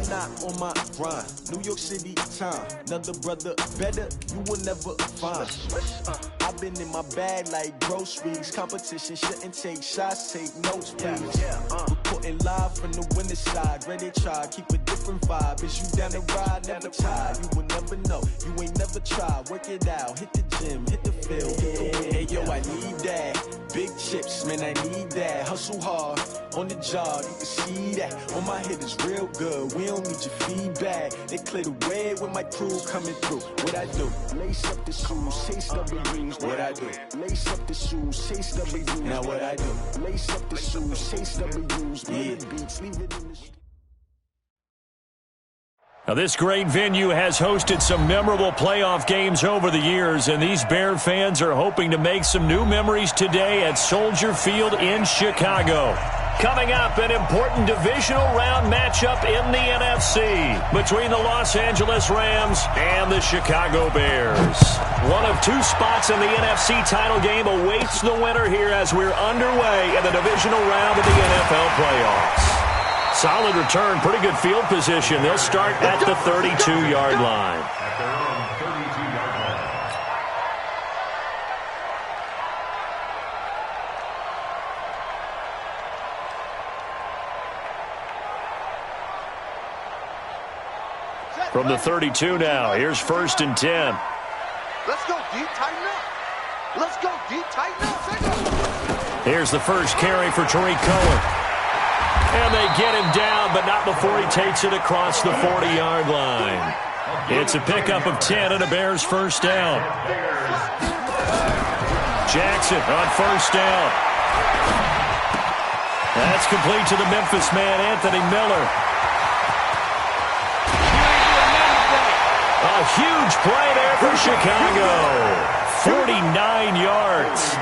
not on my grind. New York City time. Another brother better, you will never find. I've been in my bag like groceries. Competition shouldn't take shots, take notes, please. Reporting live from the winter side. Ready to try, keep a different vibe. Is you down the ride, never tired. You will never know, you ain't never tried. Work it out, hit the gym, hit the field, hit the win. Hey yo, I need that. Big chips, man, I need that. Hustle hard, on the job, you can see that. On my head is real good, we don't need your feedback. They clear the way when my crew coming through. What I do? Lace up the shoes, chase W's. What I do? Lace up the shoes, chase W's. Now what I do? Lace up the shoes, chase W's. Yeah. Beats, leave it in the street. Now, this great venue has hosted some memorable playoff games over the years, and these Bear fans are hoping to make some new memories today at Soldier Field in Chicago. Coming up, an important divisional round matchup in the NFC between the Los Angeles Rams and the Chicago Bears. One of two spots in the NFC title game awaits the winner here as we're underway in the divisional round of the NFL playoffs. Solid return, pretty good field position. They'll start at the 32-yard line. From the 32 now, here's 1st and 10. Let's go deep, tighten up. Let's go deep, tighten up. Here's the first carry for Tariq Cohen. And they get him down, but not before he takes it across the 40-yard line. It's a pickup of 10 and a Bears first down. Jackson on first down. That's complete to the Memphis man, Anthony Miller. A huge play there for Chicago. 49 yards.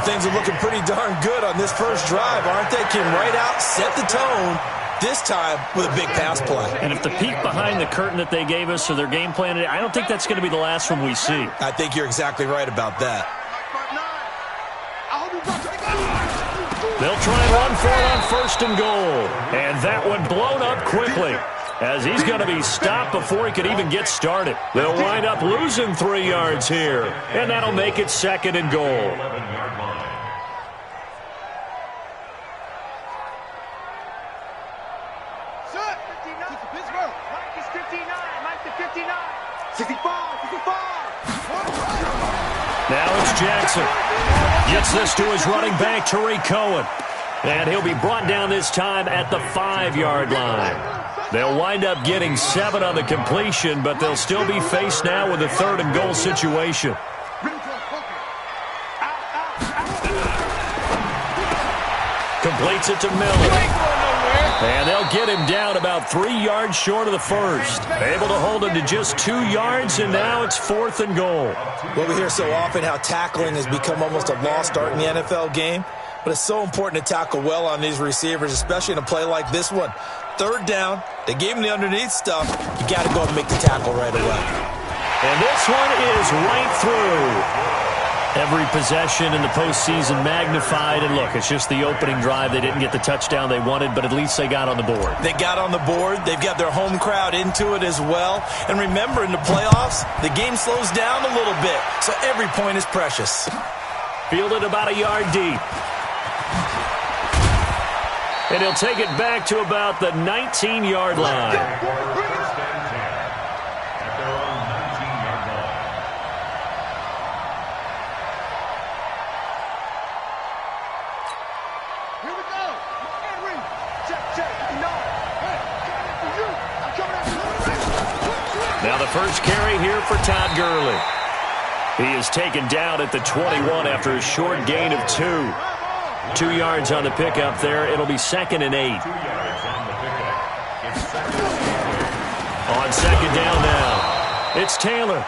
Things are looking pretty darn good on this first drive, aren't they? Came right out, set the tone, this time with a big pass play. And if the peek behind the curtain that they gave us or their game plan, I don't think that's going to be the last one we see. I think you're exactly right about that. They'll try and run for it on 1st and goal. And that one blown up quickly, as he's going to be stopped before he could even get started. They'll wind up losing 3 yards here, and that'll make it 2nd and goal. Now it's Jackson. Gets this to his running back, Tariq Cohen. And he'll be brought down this time at the 5-yard line. They'll wind up getting 7 on the completion, but they'll still be faced now with a 3rd and goal situation. Completes it to Miller. And they'll get him down about 3 yards short of the first. Able to hold him to just 2 yards, and now it's 4th and goal. Well, we hear so often how tackling has become almost a lost art in the NFL game, but it's so important to tackle well on these receivers, especially in a play like this one. 3rd down, they gave him the underneath stuff. You got to go and make the tackle right away. And this one is right through. Every possession in the postseason magnified, and look, it's just the opening drive. They didn't get the touchdown they wanted, but at least they got on the board. They got on the board. They've got their home crowd into it as well. And remember, in the playoffs, the game slows down a little bit, so every point is precious. Fielded about a yard deep. And he'll take it back to about the 19-yard line. Now the first carry here for Todd Gurley. He is taken down at the 21 after a short gain of 2. 2 yards on the pickup there. It'll be 2nd and 8. On 2nd down now, it's Taylor.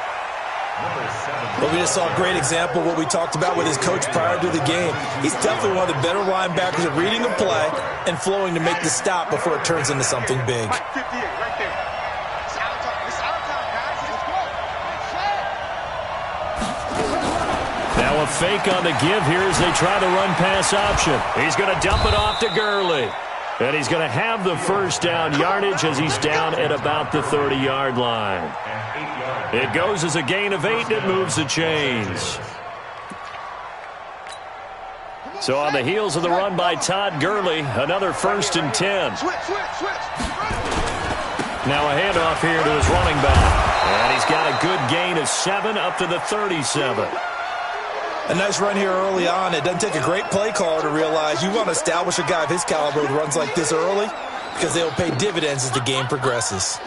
Well, we just saw a great example of what we talked about with his coach prior to the game. He's definitely one of the better linebackers at reading a play and flowing to make the stop before it turns into something big. Now a fake on the give here as they try the run-pass option. He's going to dump it off to Gurley. And he's going to have the first down yardage as he's down at about the 30-yard line. It goes as a gain of 8, and it moves the chains. So on the heels of the run by Todd Gurley, another 1st and 10. Now a handoff here to his running back. And he's got a good gain of 7 up to the 37. A nice run here early on. It doesn't take a great play caller to realize you want to establish a guy of his caliber with runs like this early because they'll pay dividends as the game progresses.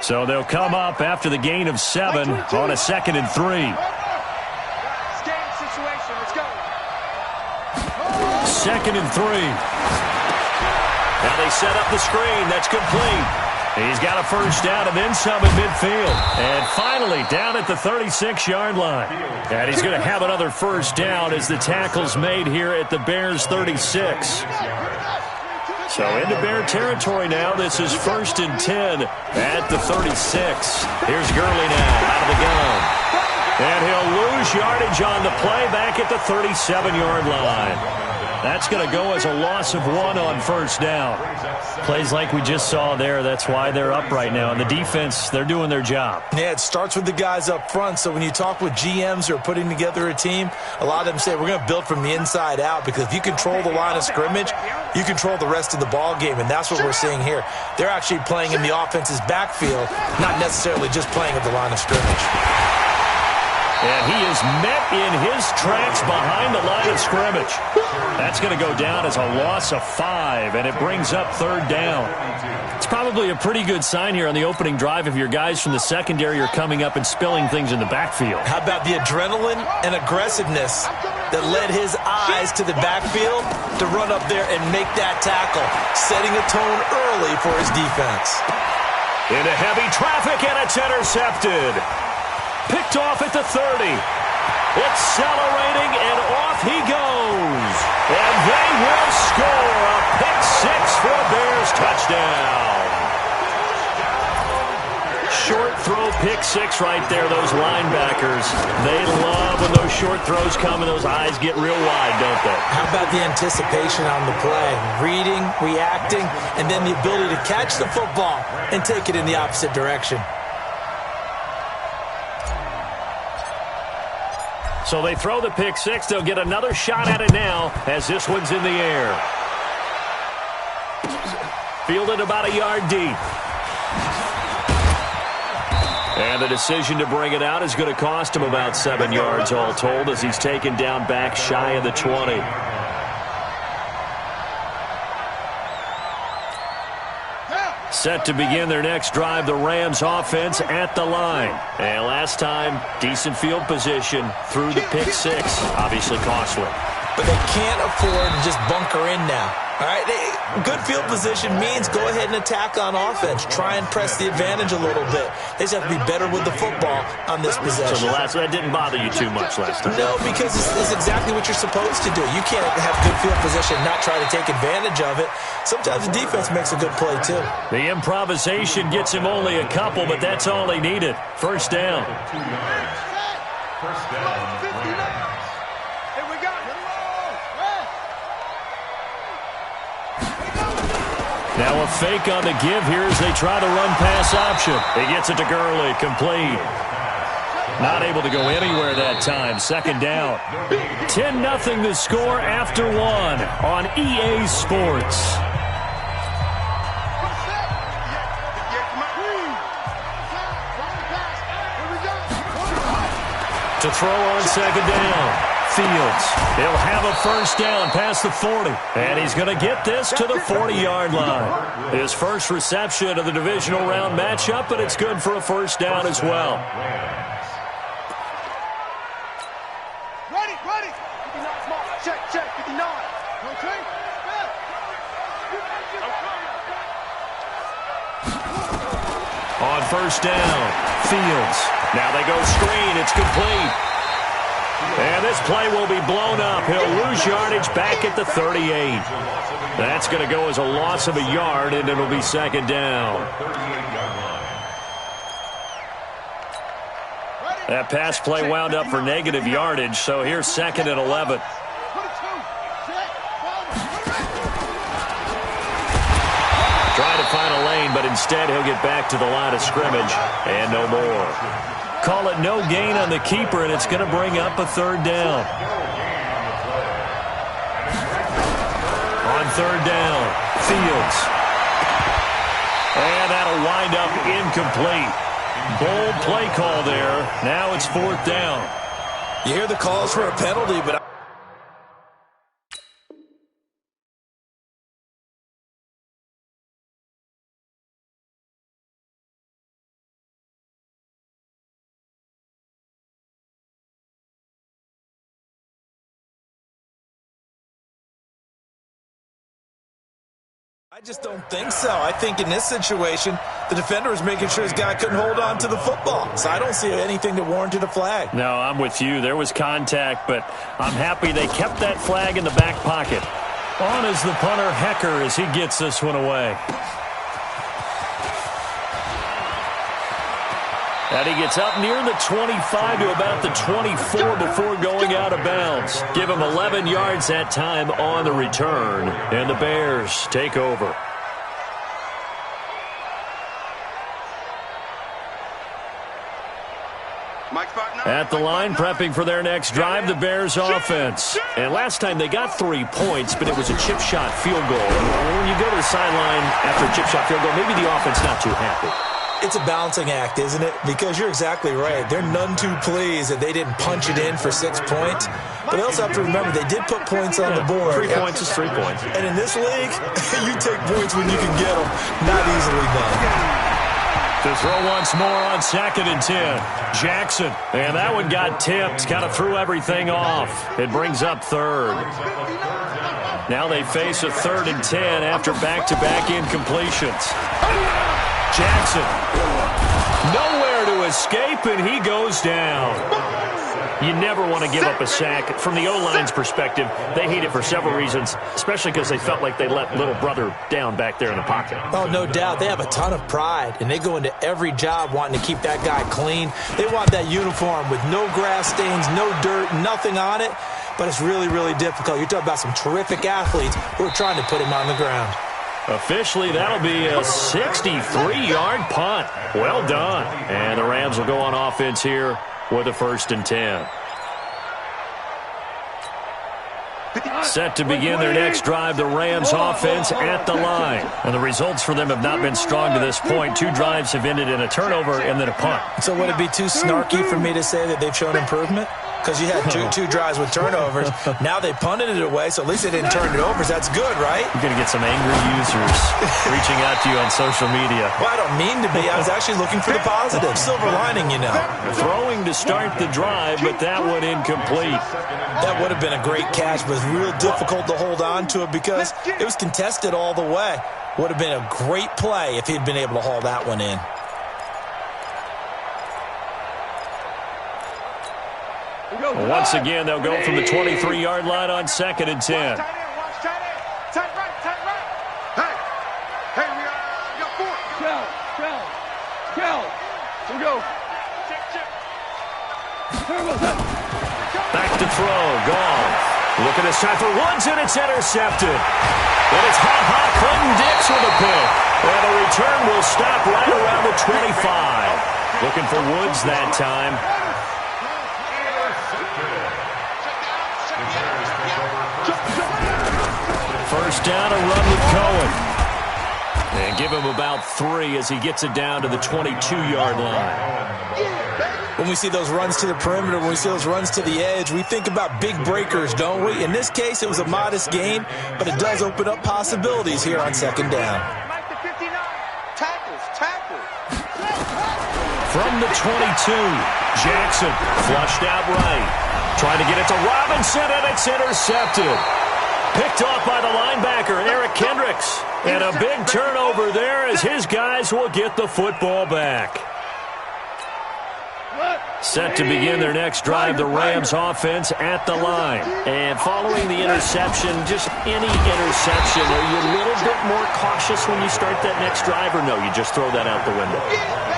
So they'll come up after the gain of 7 on a 2nd and 3. Second and 3. Now they set up the screen. That's complete. He's got a first down and then some in midfield. And finally down at the 36-yard line. And he's going to have another first down as the tackle's made here at the Bears' 36. So into Bear territory now. This is 1st and 10 at the 36. Here's Gurley now out of the gun. And he'll lose yardage on the play back at the 37-yard line. That's going to go as a loss of 1 on first down. Plays like we just saw there. That's why they're up right now. And the defense, they're doing their job. Yeah, it starts with the guys up front. So when you talk with GMs who are putting together a team, a lot of them say we're going to build from the inside out because if you control the line of scrimmage, you control the rest of the ball game. And that's what we're seeing here. They're actually playing in the offense's backfield, not necessarily just playing at the line of scrimmage. And he is met in his tracks behind the line of scrimmage. That's going to go down as a loss of 5, and it brings up 3rd down. It's probably a pretty good sign here on the opening drive if your guys from the secondary are coming up and spilling things in the backfield. How about the adrenaline and aggressiveness that led his eyes to the backfield to run up there and make that tackle, setting a tone early for his defense. Into heavy traffic, and it's intercepted. Picked off at the 30. Accelerating, and off he goes. And they will score a pick 6 for a Bears touchdown. Short throw, pick 6 right there. Those linebackers, they love when those short throws come and those eyes get real wide, don't they? How about the anticipation on the play? Reading, reacting, and then the ability to catch the football and take it in the opposite direction. So they throw the pick 6. They'll get another shot at it now as this one's in the air. Fielded about a yard deep. And the decision to bring it out is going to cost him about 7 yards all told as he's taken down back shy of the 20. Set to begin their next drive, the Rams offense at the line. And last time, decent field position through the pick 6. Obviously costly. But they can't afford to just bunker in now. All right, good field position means go ahead and attack on offense. Try and press the advantage a little bit. They just have to be better with the football on this possession. So that didn't bother you too much last time? No, because it's exactly what you're supposed to do. You can't have good field position and not try to take advantage of it. Sometimes the defense makes a good play, too. The improvisation gets him only a couple, but that's all he needed. First down. First down. Here we go. Now a fake on the give here as they try the run-pass option. He gets it to Gurley, complete. Not able to go anywhere that time. Second down. 10-0 the score after 1 on EA Sports. To throw on second down. Fields. He'll have a first down past the 40. And he's going to get this to the 40-yard line. His first reception of the divisional round matchup, but it's good for a first down as well. Ready. 59 small. Check. 59. Okay. On first down, Fields. Now they go screen. It's complete. And this play will be blown up. He'll lose yardage back at the 38. That's going to go as a loss of a yard, and it'll be second down. That pass play wound up for negative yardage, so here's second and 11. but instead he'll get back to the line of scrimmage and no more. Call it no gain on the keeper, and it's going to bring up a third down. On third down, Fields. And that'll wind up incomplete. Bold play call there. Now it's fourth down. You hear the calls for a penalty, but I just don't think so. I think in this situation, the defender was making sure his guy couldn't hold on to the football. So I don't see anything that warranted a flag. No, I'm with you. There was contact, but I'm happy they kept that flag in the back pocket. On is the punter, Hecker, as he gets this one away. And he gets up near the 25 to about the 24 before going out of bounds. Give him 11 yards that time on the return. And the Bears take over. At the line, prepping for their next drive, the Bears offense. And last time they got 3 points, but it was a chip shot field goal. And when you go to the sideline after a chip shot field goal, maybe the offense not too happy. It's a balancing act, isn't it? Because you're exactly right. They're none too pleased that they didn't punch it in for 6 points. But they also have to remember they did put points on the board. 3 points is 3 points. And in this league, you take points when you can get them. Not easily done. To throw once more on 2nd and 10. Jackson. And that one got tipped. Kind of threw everything off. It brings up third. Now they face a 3rd and 10 after back-to-back incompletions. Jackson. Nowhere to escape, and he goes down. You never want to give up a sack. From the O-line's perspective, they hate it for several reasons, especially because they felt like they let little brother down back there in the pocket. Oh, no doubt. They have a ton of pride, and they go into every job wanting to keep that guy clean. They want that uniform with no grass stains, no dirt, nothing on it, but it's really, really difficult. You're talking about some terrific athletes who are trying to put him on the ground. Officially, that'll be a 63-yard punt. Well done. And the Rams will go on offense here with a 1st and 10. Set to begin their next drive, the Rams offense at the line. And the results for them have not been strong to this point. 2 drives have ended in a turnover and then a punt. So would it be too snarky for me to say that they've shown improvement? Because you had two drives with turnovers. Now they punted it away, so at least they didn't turn it over. That's good, right? You're going to get some angry users reaching out to you on social media. Well, I don't mean to be. I was actually looking for the positive. Silver lining, you know. Throwing to start the drive, but that one incomplete. That would have been a great catch, but it's real difficult to hold on to it because it was contested all the way. Would have been a great play if he'd been able to haul that one in. Once again, they'll go from the 23-yard line on 2nd and 10. Back to throw, gone. Looking this time for Woods, and it's intercepted. And it's Clinton-Dix with a pick. And the return will stop right around the 25. Looking for Woods that time. First down, a run with Cohen. And give him about 3 as he gets it down to the 22-yard line. When we see those runs to the perimeter, when we see those runs to the edge, we think about big breakers, don't we? In this case, it was a modest gain, but it does open up possibilities here on 2nd down. From the 22, Jackson flushed out right. Trying to get it to Robinson, and it's intercepted. Picked off by the linebacker, Eric Kendricks. And a big turnover there as his guys will get the football back. Set to begin their next drive, the Rams offense at the line. And following the interception, just any interception, are you a little bit more cautious when you start that next drive, or no, you just throw that out the window?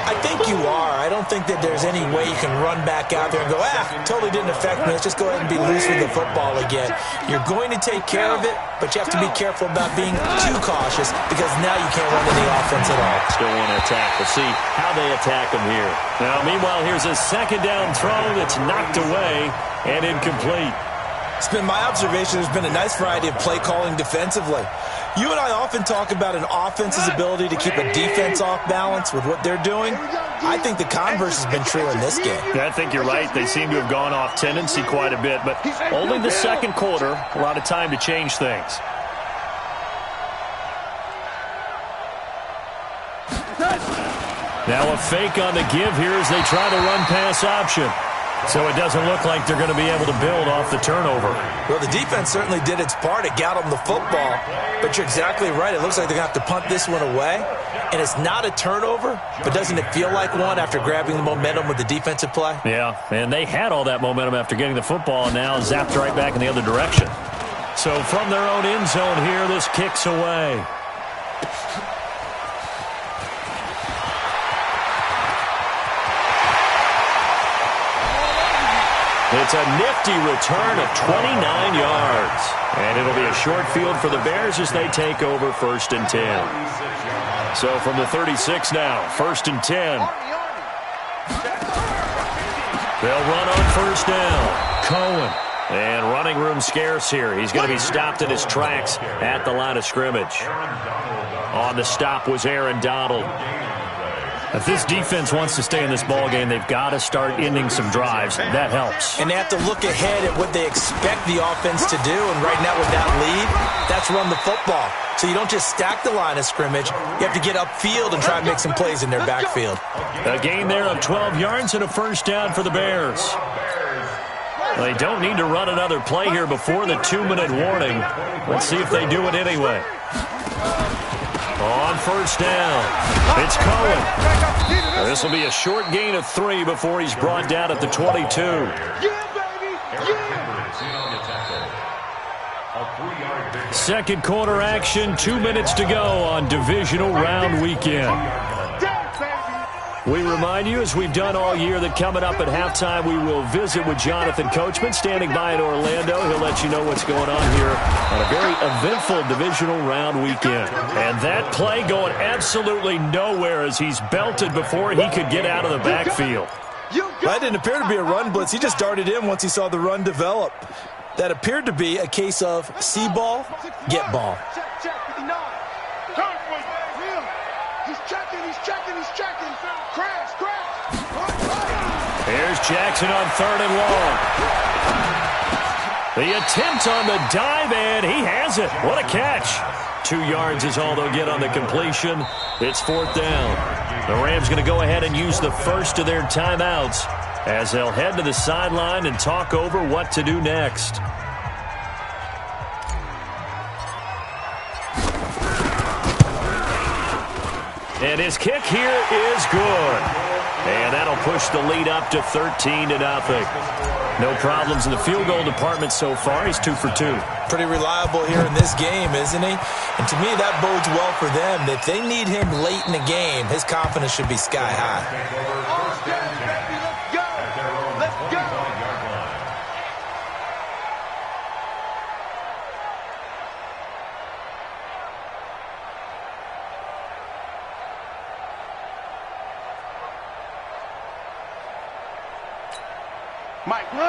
I think you are. I don't think that there's any way you can run back out there and go, totally didn't affect me. Let's just go ahead and be loose with the football again. You're going to take care of it, but you have to be careful about being too cautious because now you can't run any offense at all. Still want to attack. We'll see how they attack them here. Now, meanwhile, here's a second down throw that's knocked away and incomplete. It's been my observation there's been a nice variety of play calling defensively. You and I often talk about an offense's ability to keep a defense off balance with what they're doing. I think the converse has been true in this game. Yeah, I think you're right. They seem to have gone off tendency quite a bit, but only the second quarter, a lot of time to change things. Now a fake on the give here as they try the run-pass option. So it doesn't look like they're going to be able to build off the turnover. Well, the defense certainly did its part. It got them the football. But you're exactly right. It looks like they're going to have to punt this one away. And it's not a turnover, but doesn't it feel like one after grabbing the momentum with the defensive play? Yeah, and they had all that momentum after getting the football and now zapped right back in the other direction. So from their own end zone here, this kicks away. It's a nifty return of 29 yards. And it'll be a short field for the Bears as they take over 1st and 10. So from the 36 now, 1st and 10. They'll run on 1st down. Cohen. And running room scarce here. He's going to be stopped in his tracks at the line of scrimmage. On the stop was Aaron Donald. If this defense wants to stay in this ballgame, they've got to start ending some drives. That helps. And they have to look ahead at what they expect the offense to do. And right now with that lead, that's run the football. So you don't just stack the line of scrimmage. You have to get upfield and try and make some plays in their backfield. A gain there of 12 yards and a 1st down for the Bears. They don't need to run another play here before the 2-minute warning. Let's see if they do it anyway. On 1st down, it's Cohen. This will be a short gain of 3 before he's brought down at the 22. Second quarter action, 2 minutes to go on divisional round weekend. We remind you, as we've done all year, that coming up at halftime, we will visit with Jonathan Coachman, standing by in Orlando. He'll let you know what's going on here on a very eventful divisional round weekend. And that play going absolutely nowhere as he's belted before he could get out of the backfield. That didn't appear to be a run blitz. He just darted in once he saw the run develop. That appeared to be a case of see ball, get ball. Here's Jackson on 3rd and long. The attempt on the dive, and he has it. What a catch. 2 yards is all they'll get on the completion. It's 4th down. The Rams going to go ahead and use the first of their timeouts as they'll head to the sideline and talk over what to do next. And his kick here is good. And that'll push the lead up to 13-0. No problems in the field goal department so far. He's 2 for 2. Pretty reliable here in this game, isn't he? And to me, that bodes well for them. If they need him late in the game, his confidence should be sky high.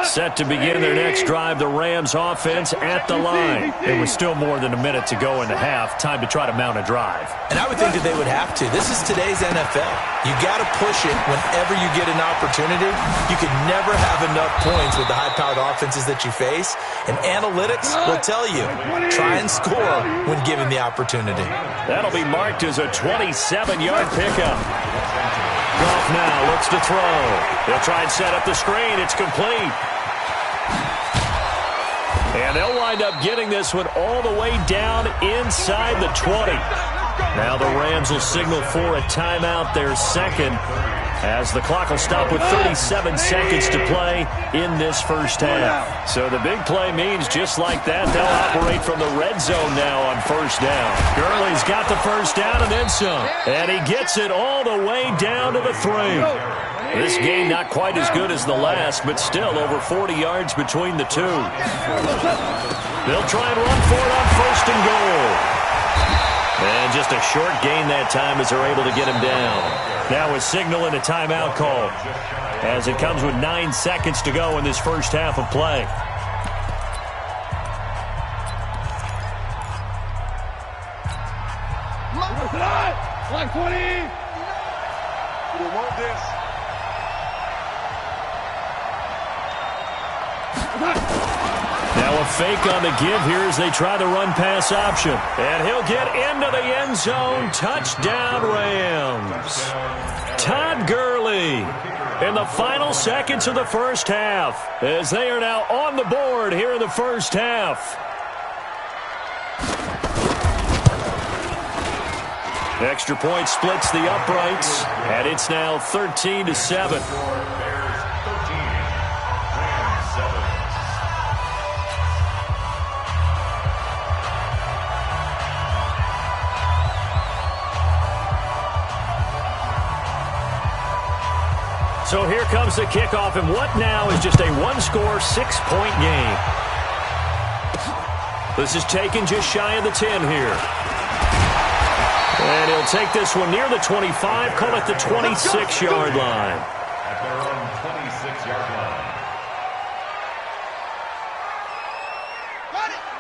Set to begin their next drive, the Rams offense at the line. It was still more than a minute to go in the half. Time to try to mount a drive. And I would think that they would have to. This is today's NFL. You got to push it whenever you get an opportunity. You can never have enough points with the high-powered offenses that you face. And analytics will tell you, try and score when given the opportunity. That'll be marked as a 27-yard pickup. Goff now looks to throw. They'll try and set up the screen. It's complete. And they'll wind up getting this one all the way down inside the 20. Now the Rams will signal for a timeout, their second, as the clock will stop with 37 seconds to play in this first half. So the big play means just like that, they'll operate from the red zone now on first down. Gurley's got the first down and then some. And he gets it all the way down to the 3. This game not quite as good as the last, but still over 40 yards between the two. They'll try and run for it on first and goal. And just a short gain that time as they're able to get him down. Now a signal and a timeout call as it comes with 9 seconds to go in this first half of play. Like 20. We want this. Now a fake on the give here as they try the run-pass option. And he'll get into the end zone. Touchdown, Rams. Todd Gurley in the final seconds of the first half as they are now on the board here in the first half. Extra point splits the uprights, and it's now 13-7. So here comes the kickoff, and what now is just a one-score, 6-point game. This is taken just shy of the 10 here. And he'll take this one near the 25, call it the 26-yard line. At their own 26-yard line.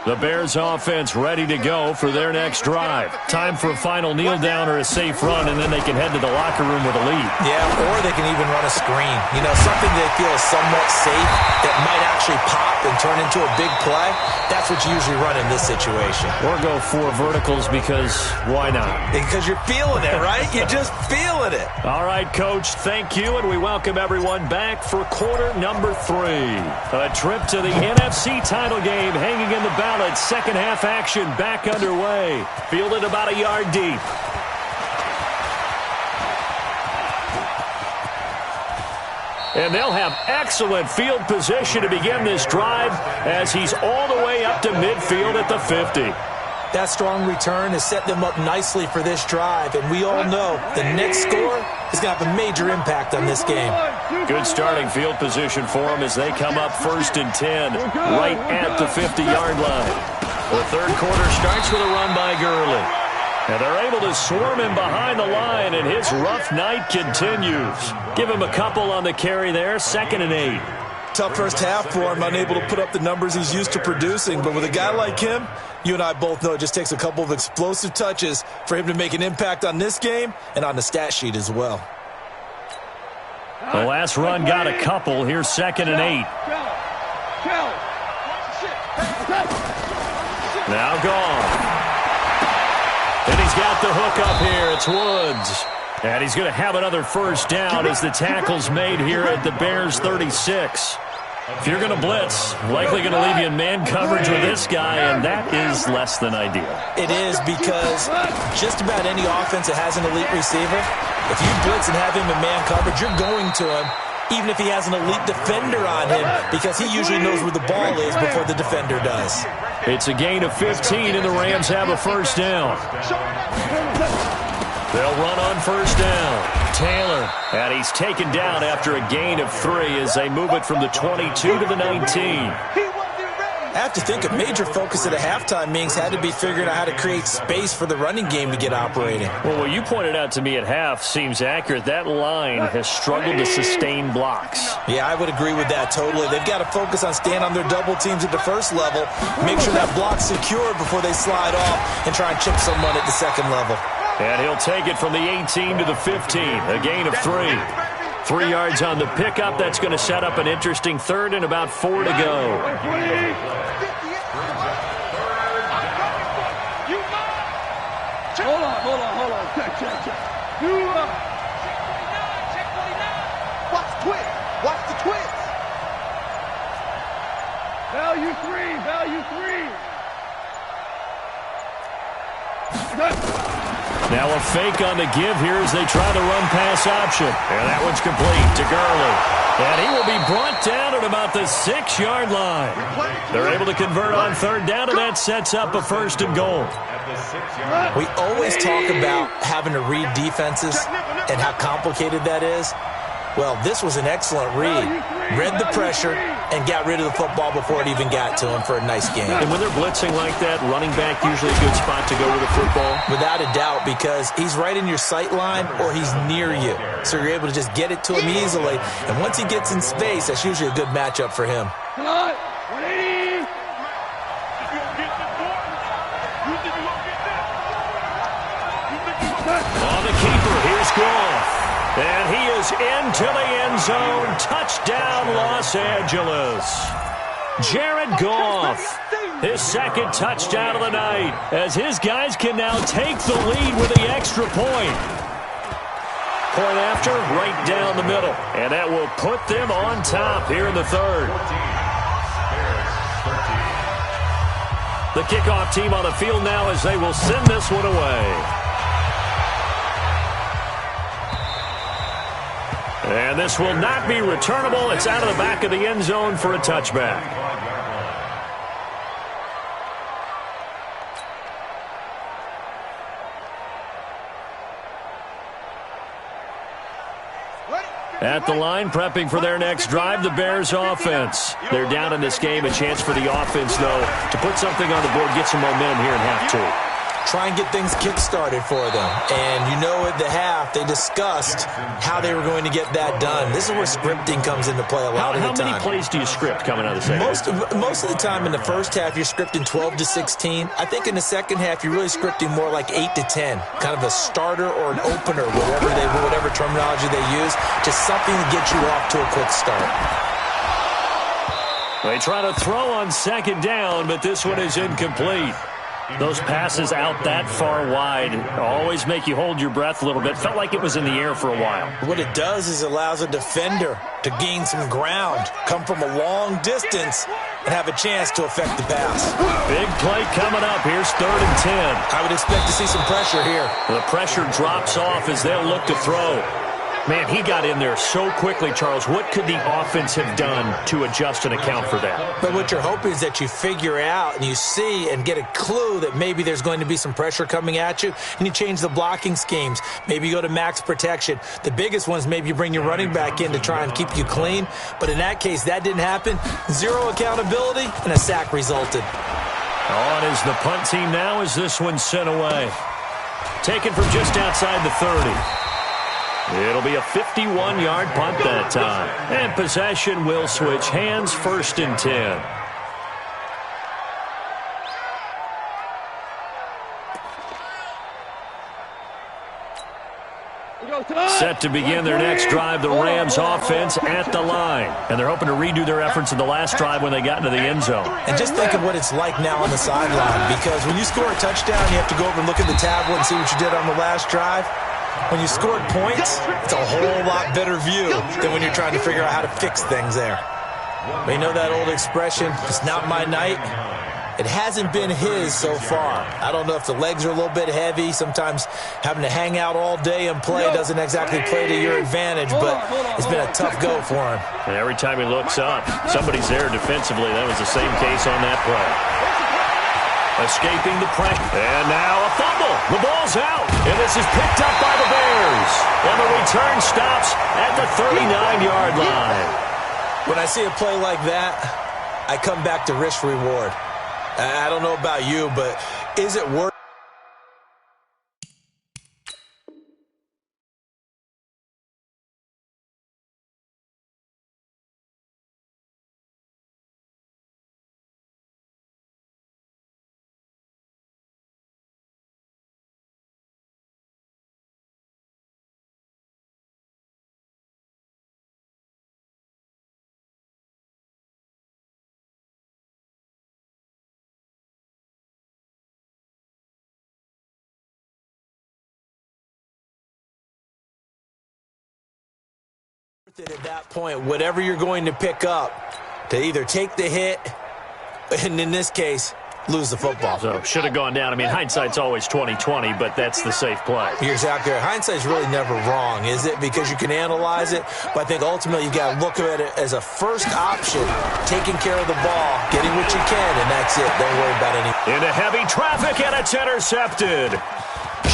The Bears offense ready to go for their next drive. Time for a final kneel down or a safe run, and then they can head to the locker room with a lead. Yeah, or they can even run a screen. You know, something they feel is somewhat safe that might actually pop and turn into a big play. That's what you usually run in this situation. Or go 4 verticals because why not? Because you're feeling it, right? You're just feeling it. All right, Coach, thank you, and we welcome everyone back for quarter number 3. A trip to the NFC title game hanging in the balance. Second half action back underway. Fielded about a yard deep. And they'll have excellent field position to begin this drive as he's all the way up to midfield at the 50. That strong return has set them up nicely for this drive, and we all know the next score is going to have a major impact on this game. Good starting field position for them as they come up 1st and 10, right at the 50-yard line. The third quarter starts with a run by Gurley. And they're able to swarm him behind the line, and his rough night continues. Give him a couple on the carry there, 2nd and 8. Tough first half for him, unable to put up the numbers he's used to producing. But with a guy like him, you and I both know it just takes a couple of explosive touches for him to make an impact on this game and on the stat sheet as well. The last run got a couple. Here's 2nd and 8. Now gone. And he's got the hook up here. It's Woods. And he's going to have another first down as the tackle's made here at the Bears' 36. If you're going to blitz, likely going to leave you in man coverage with this guy, and that is less than ideal. It is, because just about any offense that has an elite receiver, if you blitz and have him in man coverage, you're going to him, even if he has an elite defender on him, because he usually knows where the ball is before the defender does. It's a gain of 15, and the Rams have a first down. They'll run on first down. Taylor, and he's taken down after a gain of 3 as they move it from the 22 to the 19. I have to think a major focus at a halftime meetings had to be figuring out how to create space for the running game to get operating. Well, what you pointed out to me at half seems accurate. That line has struggled to sustain blocks. Yeah, I would agree with that totally. They've got to focus on staying on their double teams at the first level, make sure that block's secure before they slide off and try and chip someone at the second level. And he'll take it from the 18 to the 15, a gain of 3. 3 yards on the pickup. That's going to set up an interesting third and about 4 to go. Hold on. Check. Watch the twist. Value 3. Now a fake on the give here as they try the run-pass option. And that one's complete to Gurley. And he will be brought down at about the 6-yard line. They're able to convert on third down, and that sets up a 1st and goal. We always talk about having to read defenses and how complicated that is. Well, this was an excellent read. Read the pressure and got rid of the football before it even got to him for a nice game. And when they're blitzing like that, running back usually a good spot to go with the football? Without a doubt, because he's right in your sight line or he's near you. So you're able to just get it to him easily. And once he gets in space, that's usually a good matchup for him. On the keeper, here's Goff. And he is into the end zone. Touchdown, Los Angeles. Jared Goff, his 2nd touchdown of the night, as his guys can now take the lead with the extra point. Point after, right down the middle. And that will put them on top here in the 3rd. The kickoff team on the field now as they will send this one away. And this will not be returnable. It's out of the back of the end zone for a touchback. At the line, prepping for their next drive, the Bears offense. They're down in this game. A chance for the offense, though, to put something on the board, get some momentum here in half 2. Try and get things kick-started for them. And you know at the half, they discussed how they were going to get that done. This is where scripting comes into play a lot of the time. How many plays do you script coming out of the second? Most of the time in the first half, you're scripting 12 to 16. I think in the second half, you're really scripting more like 8 to 10. Kind of a starter or an opener, whatever terminology they use. Just something to get you off to a quick start. They try to throw on 2nd down, but this one is incomplete. Those passes out that far wide always make you hold your breath a little bit. Felt like it was in the air for a while. What it does is it allows a defender to gain some ground, come from a long distance, and have a chance to affect the pass. Big play coming up. Here's 3rd and 10. I would expect to see some pressure here. The pressure drops off as they'll look to throw. Man, he got in there so quickly, Charles. What could the offense have done to adjust and account for that? But what you're hoping is that you figure out and you see and get a clue that maybe there's going to be some pressure coming at you, and you change the blocking schemes. Maybe you go to max protection. The biggest ones, maybe you bring your running back in to try and keep you clean. But in that case, that didn't happen. 0 accountability, and a sack resulted. On is the punt team now as this one's sent away. Taken from just outside the 30. It'll be a 51-yard punt that time. And possession will switch hands, 1st and 10. Set to begin their next drive, the Rams offense at the line. And they're hoping to redo their efforts in the last drive when they got into the end zone. And just think of what it's like now on the sideline, because when you score a touchdown, you have to go over and look at the tablet and see what you did on the last drive. When you scored points, it's a whole lot better view than when you're trying to figure out how to fix things there. But you know that old expression, it's not my night? It hasn't been his so far. I don't know if the legs are a little bit heavy. Sometimes having to hang out all day and play doesn't exactly play to your advantage, but it's been a tough go for him. And every time he looks up, somebody's there defensively. That was the same case on that play. Escaping the pressure. And now a fumble. The ball's out. And this is picked up by the Bears. And the return stops at the 39-yard line. When I see a play like that, I come back to risk-reward. I don't know about you, but is it worth it at that point, whatever you're going to pick up, to either take the hit, and in this case, lose the football. So should have gone down. I mean, hindsight's always 20/20, but that's the safe play. You're exactly right. Hindsight's really never wrong, is it? Because you can analyze it, but I think ultimately you got to look at it as a first option, taking care of the ball, getting what you can, and that's it. Don't worry about anything. Into heavy traffic, and it's intercepted.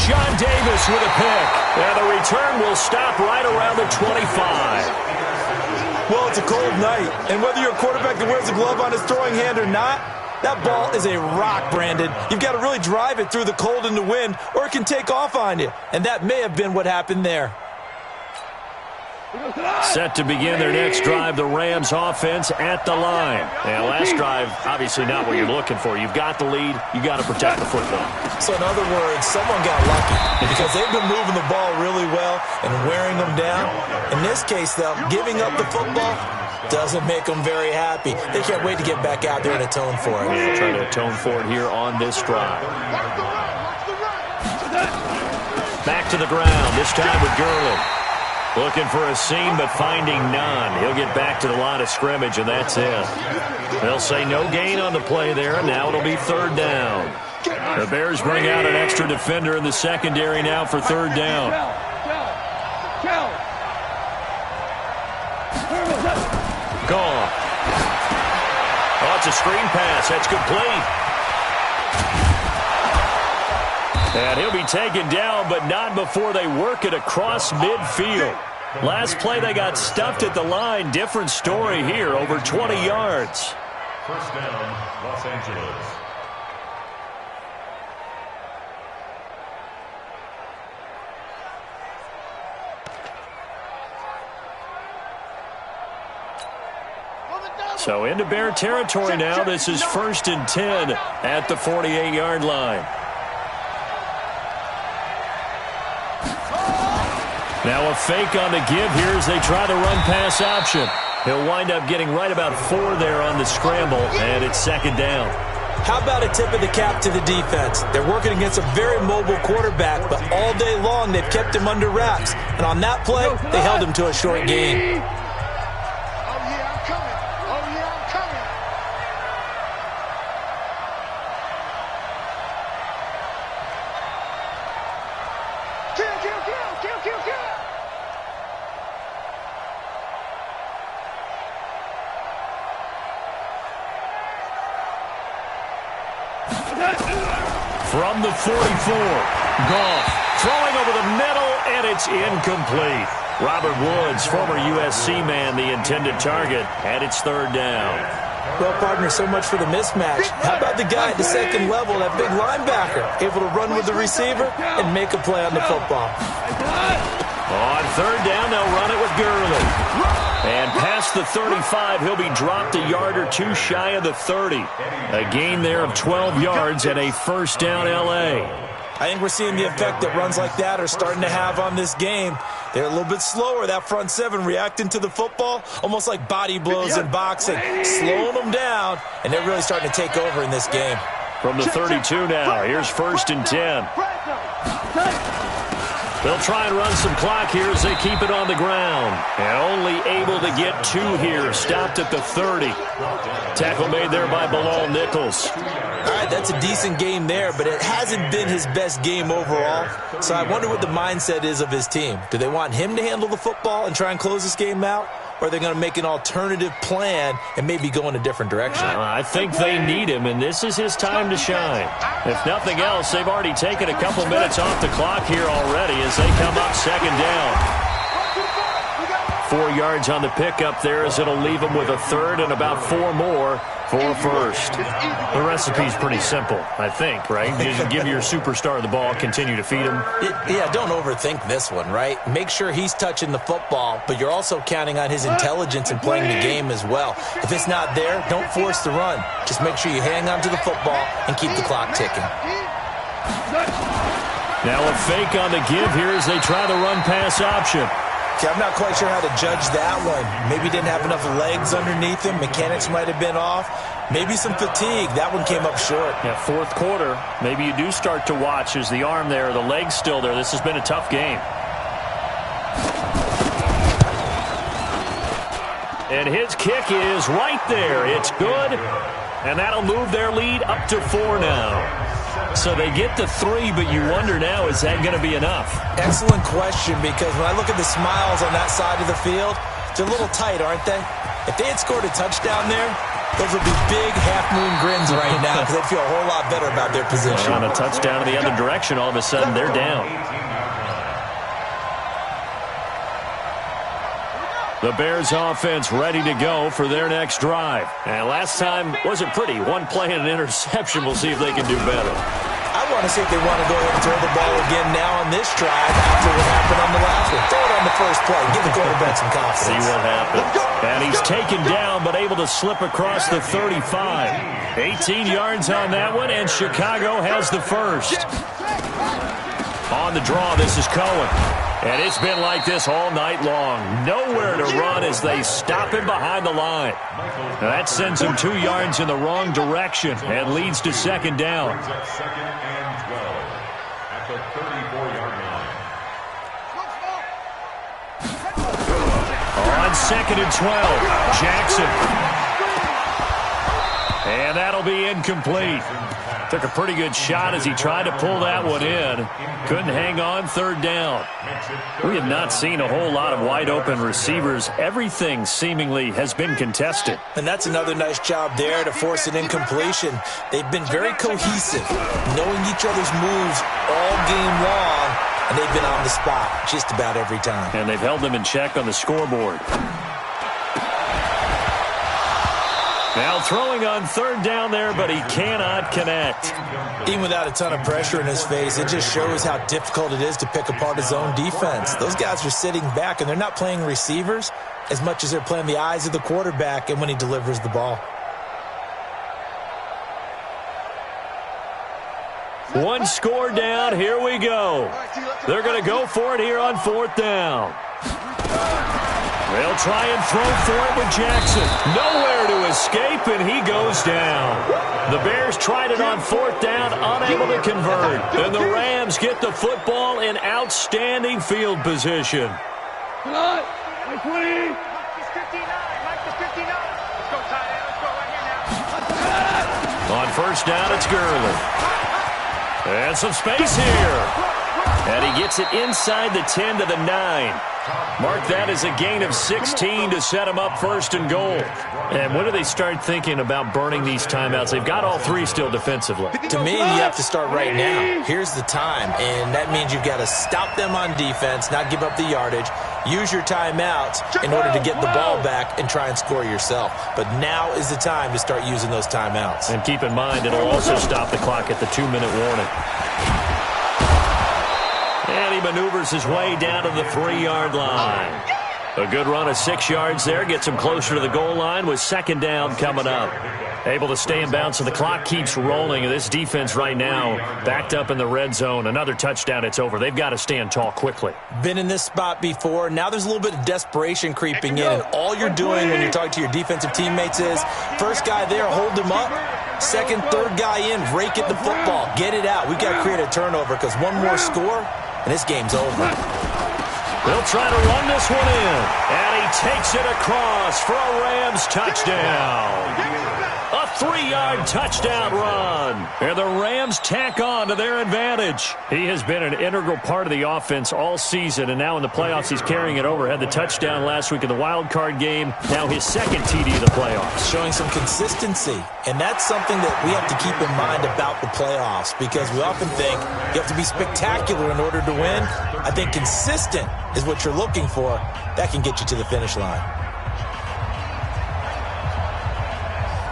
Sean Davis with a pick. And the return will stop right around the 25. Well, it's a cold night, and whether you're a quarterback that wears a glove on his throwing hand or not, that ball is a rock, Brandon. You've got to really drive it through the cold and the wind, or it can take off on you. And that may have been what happened there. Set to begin their next drive, the Rams offense at the line. And last drive, obviously not what you're looking for. You've got the lead. You got to protect the football. So in other words, someone got lucky because they've been moving the ball really well and wearing them down. In this case, though, giving up the football doesn't make them very happy. They can't wait to get back out there and atone for it. Yeah, try to atone for it here on this drive. Back to the ground, this time with Gurley. Looking for a seam, but finding none. He'll get back to the line of scrimmage, and that's it. They'll say no gain on the play there, and now it'll be third down. The Bears bring out an extra defender in the secondary now for third down. Gone. Oh, it's a screen pass. That's complete. And he'll be taken down, but not before they work it across midfield. Last play, they got stuffed at the line. Different story here, over 20 yards. First down, Los Angeles. So into Bear territory now. This is 1st and 10 at the 48-yard line. Now a fake on the give here as they try the run-pass option. He'll wind up getting right about 4 there on the scramble, and it's second down. How about a tip of the cap to the defense? They're working against a very mobile quarterback, but all day long they've kept him under wraps. And on that play, they held him to a short gain. From the 44, Goff throwing over the middle, and it's incomplete. Robert Woods, former USC man, the intended target, and it's third down. Well, partner, so much for the mismatch. How about the guy at the second level, that big linebacker, able to run with the receiver and make a play on the football? On third down, they'll run it with Gurley. And past the 35, he'll be dropped a yard or two shy of the 30. A gain there of 12 yards and a first down L.A. I think we're seeing the effect that runs like that are starting to have on this game. They're a little bit slower, that front seven, reacting to the football, almost like body blows in boxing, slowing them down, and they're really starting to take over in this game. From the 32 now, here's 1st and 10. They'll try and run some clock here as they keep it on the ground. And only able to get 2 here, stopped at the 30. Tackle made there by Bilal Nichols. All right, that's a decent game there, but it hasn't been his best game overall. So I wonder what the mindset is of his team. Do they want him to handle the football and try and close this game out? Or are they going to make an alternative plan and maybe go in a different direction? I think they need him, and this is his time to shine. If nothing else, they've already taken a couple minutes off the clock here already as they come up second down. 4 yards on the pickup there as it'll leave them with a third and about 4 more for first. The recipe's pretty simple, I think, right? Just give your superstar the ball, continue to feed him. Yeah, don't overthink this one, right? Make sure he's touching the football, but you're also counting on his intelligence in playing the game as well. If it's not there, don't force the run. Just make sure you hang on to the football and keep the clock ticking. Now a fake on the give here as they try the run-pass option. Okay, I'm not quite sure how to judge that one. Maybe didn't have enough legs underneath him. Mechanics might have been off. Maybe some fatigue. That one came up short. Yeah, fourth quarter. Maybe you do start to watch as the arm there, the leg's still there. This has been a tough game. And his kick is right there. It's good. And that'll move their lead up to 4 now. So they get to 3, but you wonder now, is that going to be enough? Excellent question, because when I look at the smiles on that side of the field, they're a little tight, aren't they? If they had scored a touchdown there, those would be big half-moon grins right now because they'd feel a whole lot better about their position. On a touchdown in the other direction, all of a sudden they're down. The Bears offense ready to go for their next drive. And last time wasn't pretty. One play and an interception. We'll see if they can do better. I want to see if they want to go ahead and throw the ball again now on this drive after what happened on the last one. Throw it on the first play. Give the quarterback some confidence. See what happens. And he's taken down, but able to slip across the 35. 18 yards on that one, and Chicago has the first. On the draw, this is Cohen. And it's been like this all night long. Nowhere to run as they stop him behind the line. Now that sends him 2 yards in the wrong direction and leads to second down. Second and 12 at the 34-yard line. On second and 12, Jackson. And that'll be incomplete. Took a pretty good shot as he tried to pull that one in. Couldn't hang on, third down. We have not seen a whole lot of wide-open receivers. Everything seemingly has been contested. And that's another nice job there to force an incompletion. They've been very cohesive, knowing each other's moves all game long, and they've been on the spot just about every time. And they've held them in check on the scoreboard. Now throwing on third down there, but he cannot connect. Even without a ton of pressure in his face, it just shows how difficult it is to pick apart his own defense. Those guys are sitting back, and they're not playing receivers as much as they're playing the eyes of the quarterback and when he delivers the ball. One score down. Here we go. They're going to go for it here on fourth down. They'll try and throw for it with Jackson. Nowhere to escape, and he goes down. The Bears tried it on fourth down, unable to convert. And the Rams get the football in outstanding field position. Mike 20. Mike 59. Mike 59. Let's go, tight end. Let's go right here now. On first down, it's Gurley. And some space here. And he gets it inside the 10 to the 9. Mark that as a gain of 16 to set him up first and goal. And when do they start thinking about burning these timeouts? They've got all three still defensively. To me, you have to start right now. Here's the time, and that means you've got to stop them on defense, not give up the yardage, use your timeouts in order to get the ball back and try and score yourself. But now is the time to start using those timeouts. And keep in mind, it'll also stop the clock at the 2-minute warning. And he maneuvers his way down to the 3-yard line. A good run of 6 yards there. Gets him closer to the goal line with second down coming up. Able to stay in bounds, so the clock keeps rolling. This defense right now backed up in the red zone. Another touchdown, it's over. They've got to stand tall quickly. Been in this spot before. Now there's a little bit of desperation creeping in. And all you're doing when you're talking to your defensive teammates is, first guy there, hold him up. Second, third guy in, rake at the football. Get it out. We've got to create a turnover because one more score, and this game's over. They'll try to run this one in. And he takes it across for a Rams touchdown. A 3-yard touchdown run. And the Rams tack on to their advantage. He has been an integral part of the offense all season, and now in the playoffs he's carrying it over. Had the touchdown last week in the wild card game. Now his second TD of the playoffs. Showing some consistency, and that's something that we have to keep in mind about the playoffs, because we often think you have to be spectacular in order to win. I think consistent is what you're looking for. That can get you to the finish line.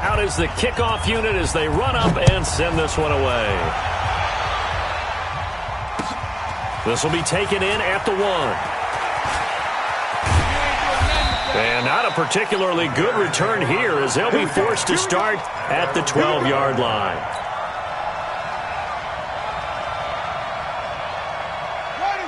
Out is the kickoff unit as they run up and send this one away. This will be taken in at the 1. And not a particularly good return here as they'll be forced to start at the 12-yard line.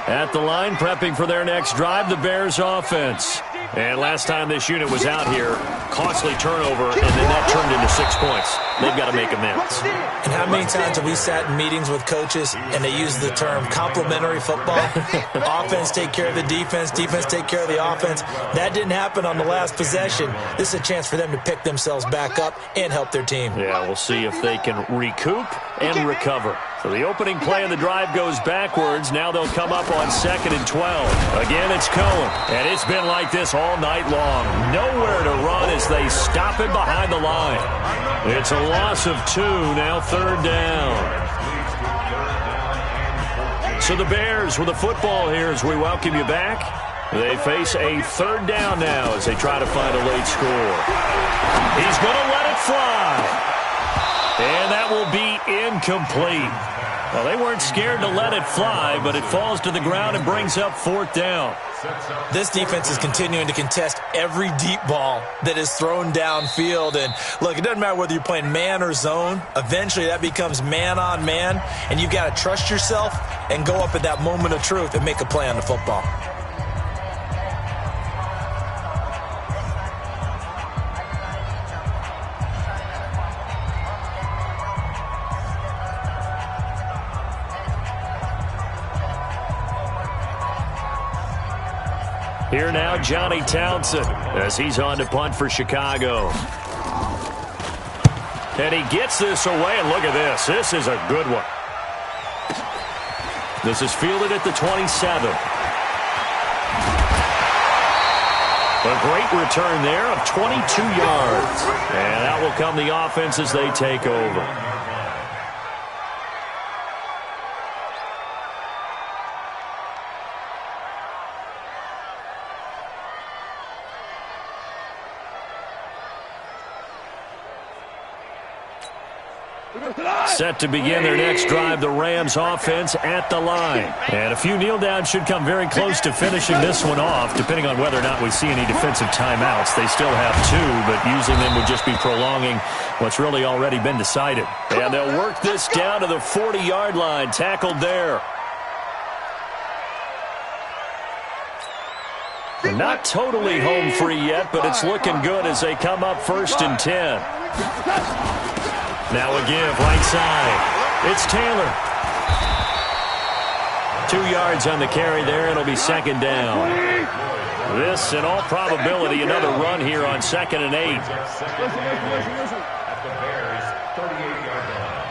At the line, prepping for their next drive, the Bears offense. And last time this unit was out here, costly turnover, and then that turned into 6 points. They've got to make amends. And how many times have we sat in meetings with coaches and they use the term complementary football? Offense take care of the defense, defense take care of the offense. That didn't happen on the last possession. This is a chance for them to pick themselves back up and help their team. Yeah, we'll see if they can recoup and recover. So the opening play of the drive goes backwards. Now they'll come up on 2nd and 12. Again, it's Cohen. And it's been like this all night long. Nowhere to run as they stop him behind the line. It's a loss of 2, now 3rd down. So the Bears with the football here as we welcome you back. They face a 3rd down now as they try to find a late score. He's going to let it fly. And that will be incomplete. Well, they weren't scared to let it fly, but it falls to the ground and brings up 4th down. This defense is continuing to contest every deep ball that is thrown downfield. And, look, it doesn't matter whether you're playing man or zone. Eventually, that becomes man on man, and you've got to trust yourself and go up at that moment of truth and make a play on the football. Here now, Johnny Townsend, as he's on to punt for Chicago. And he gets this away, and look at this. This is a good one. This is fielded at the 27. A great return there of 22 yards. And that will come the offense as they take over. Set to begin their next drive, the Rams offense at the line. And a few kneel downs should come very close to finishing this one off, depending on whether or not we see any defensive timeouts. They still have 2, but using them would just be prolonging what's really already been decided. And they'll work this down to the 40-yard line, tackled there. And not totally home free yet, but it's looking good as they come up 1st and 10. Now a give, right side. It's Taylor. 2 yards on the carry there. It'll be 2nd down. This, in all probability, another run here on 2nd and 8. At the Bears' 38-yard line.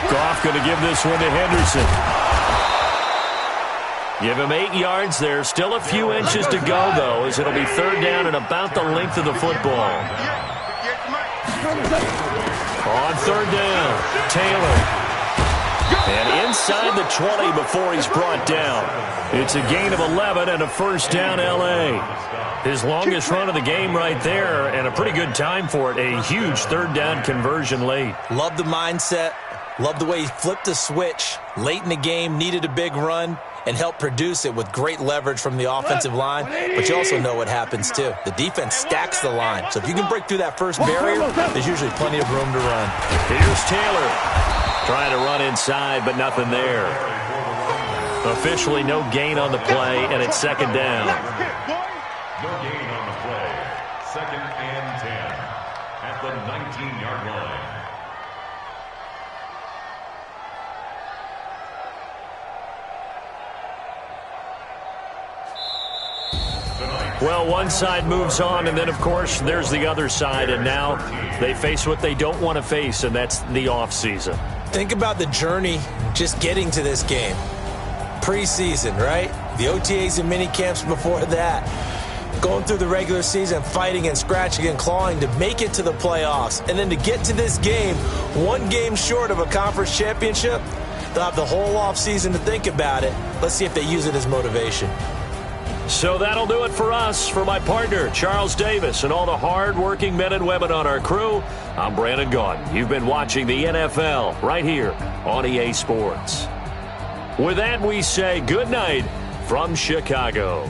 Goff going to give this one to Henderson. Give him 8 yards there. Still a few inches to go, though, as it'll be 3rd down and about the length of the football. On 3rd down, Taylor. And inside the 20 before he's brought down. It's a gain of 11 and a 1st down, L.A. His longest run of the game right there, and a pretty good time for it. A huge 3rd down conversion late. Love the mindset. Love the way he flipped the switch late in the game, needed a big run, and helped produce it with great leverage from the offensive line. But you also know what happens, too. The defense stacks the line. So if you can break through that first barrier, there's usually plenty of room to run. Here's Taylor. Trying to run inside, but nothing there. Officially no gain on the play, and it's 2nd down. No gain on the play. 2nd and 10 at the 19-yard line. Well, one side moves on, and then, of course, there's the other side, and now they face what they don't want to face, and that's the offseason. Think about the journey just getting to this game. Preseason, right? The OTAs and mini camps before that. Going through the regular season, fighting and scratching and clawing to make it to the playoffs. And then to get to this game, 1 game short of a conference championship, they'll have the whole offseason to think about it. Let's see if they use it as motivation. So that'll do it for us. For my partner, Charles Davis, and all the hard-working men and women on our crew, I'm Brandon Gaudin. You've been watching the NFL right here on EA Sports. With that, we say good night from Chicago.